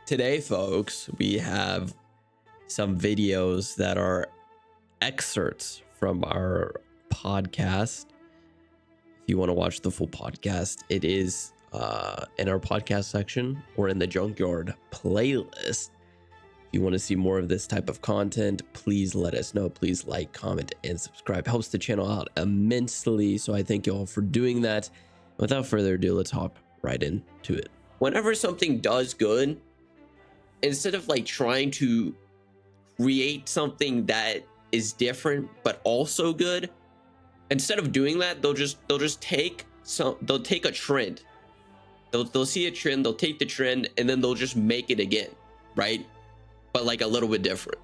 Today, folks, we have some videos that are excerpts from our podcast. If you want to watch the full podcast, it is in our podcast section or in the Junkyard playlist. If you want to see more of this type of content, please let us know. Please like, comment, and subscribe. Helps the channel out immensely. So I thank you all for doing that. Without further ado, let's hop right into it. Whenever something does good, instead of like trying to create something that is different but also good, instead of doing that, they'll just take a trend. They'll see a trend, they'll take the trend, and then they'll just make it again, right? But like a little bit different.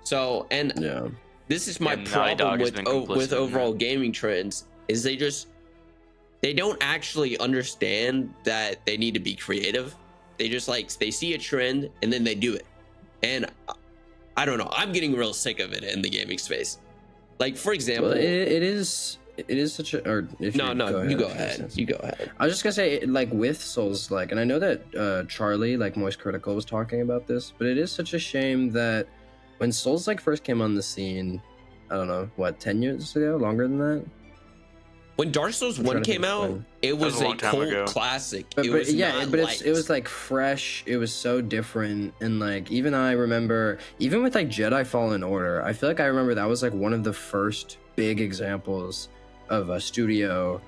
So, and yeah, this is my problem with overall gaming trends, is they don't actually understand that they need to be creative. They just they see a trend and then they do it. And I don't know, I'm getting real sick of it in the gaming space. Like, for example, well, it is such a, or if no, you go ahead. You go ahead. I was just gonna say, like, with Souls, like, and I know that Charlie, like Moist Critical, was talking about this, but it is such a shame that when Souls like first came on the scene, I don't know, what, 10 years ago, longer than that. When Dark Souls 1 came out, it was a cult classic. It was like fresh. It was so different, and like even I remember, even with like Jedi Fallen Order, I feel like I remember that was like one of the first big examples of a studio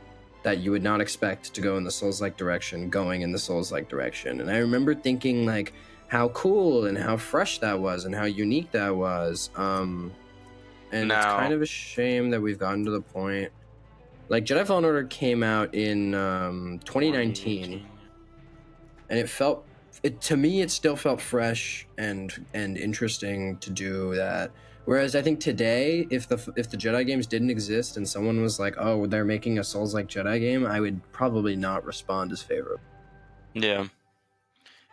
that you would not expect to go in the Souls-like direction, going in the Souls-like direction. And I remember thinking like how cool and how fresh that was and how unique that was. And it's kind of a shame that we've gotten to the point. Like, Jedi Fallen Order came out in 2019, and to me, it still felt fresh and interesting to do that. Whereas I think today, if the Jedi games didn't exist and someone was like, "Oh, they're making a Souls-like Jedi game," I would probably not respond as favorable. Yeah,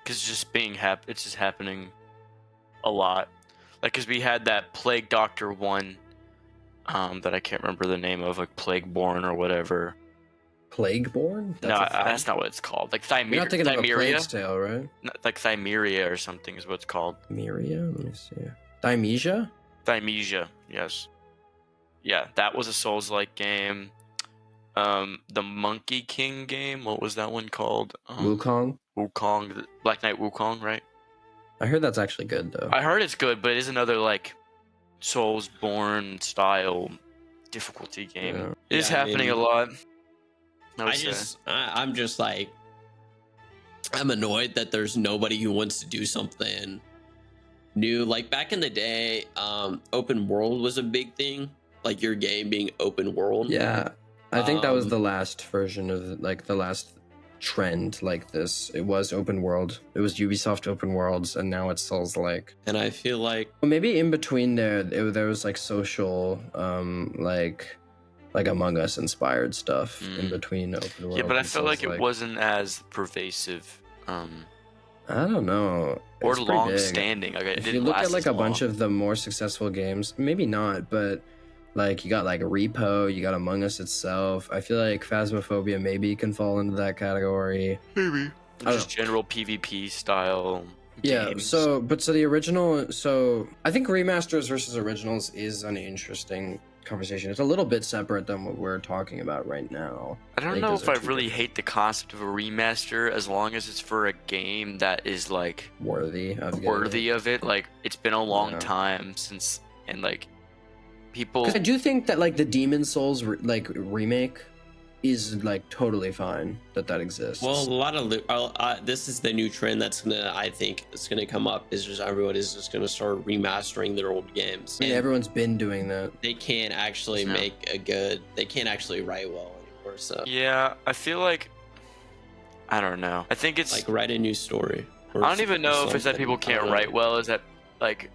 because it's just happening a lot. Like, because we had that Plague Doctor 1. That I can't remember the name of, like Plagueborn or whatever. Plagueborn? That's not what it's called. Like You're not thinking of a Plague's Tale, right? Like Thymeria or something is what it's called. Thymeria? Let me see. Thymesia? Thymesia, yes. Yeah, that was a Souls-like game. The Monkey King game, what was that one called? Wukong? Wukong, Black Knight Wukong, right? I heard that's actually good, though. I heard it's good, but it is another, like, Soulsborne style difficulty game. Yeah. It is happening a lot. I'm just like, I'm annoyed that there's nobody who wants to do something new. Like back in the day, open world was a big thing. Like your game being open world. Yeah, I think that was the last version of like the last trend like this. It was open world. It was Ubisoft open worlds, and now it's Souls-like. And I feel like maybe in between there was like social, like Among Us inspired stuff in between open world. Yeah, but I feel like it wasn't as pervasive. I don't know. Or long standing. Okay, if you look at like a bunch of the more successful games, maybe not, but like you got like Repo, you got Among Us itself. I feel like Phasmophobia maybe can fall into that category. Maybe. Just general PvP style games. So the original, I think remasters versus originals is an interesting conversation. It's a little bit separate than what we're talking about right now. I don't know if I really hate the concept of a remaster as long as it's for a game that is like worthy of it. Like it's been a long time since, and like people. Because I do think that like the Demon Souls remake is like totally fine that exists. Well, a lot of this is the new trend I think it's gonna come up, is just everyone is just gonna start remastering their old games. And everyone's been doing that. They can't actually they can't actually write well anymore. So yeah, I feel like, I don't know. I think it's like write a new story. I don't even know if it's that people can't write well. Is that like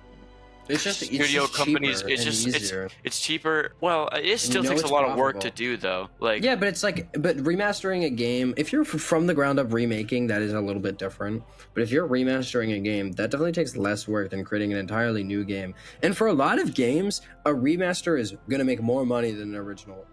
it's just studio companies? It's cheaper. Well, it still takes a lot of work to do though. Like yeah, but it's like remastering a game. If you're from the ground up remaking, that is a little bit different. But if you're remastering a game, that definitely takes less work than creating an entirely new game. And for a lot of games, a remaster is gonna make more money than an original.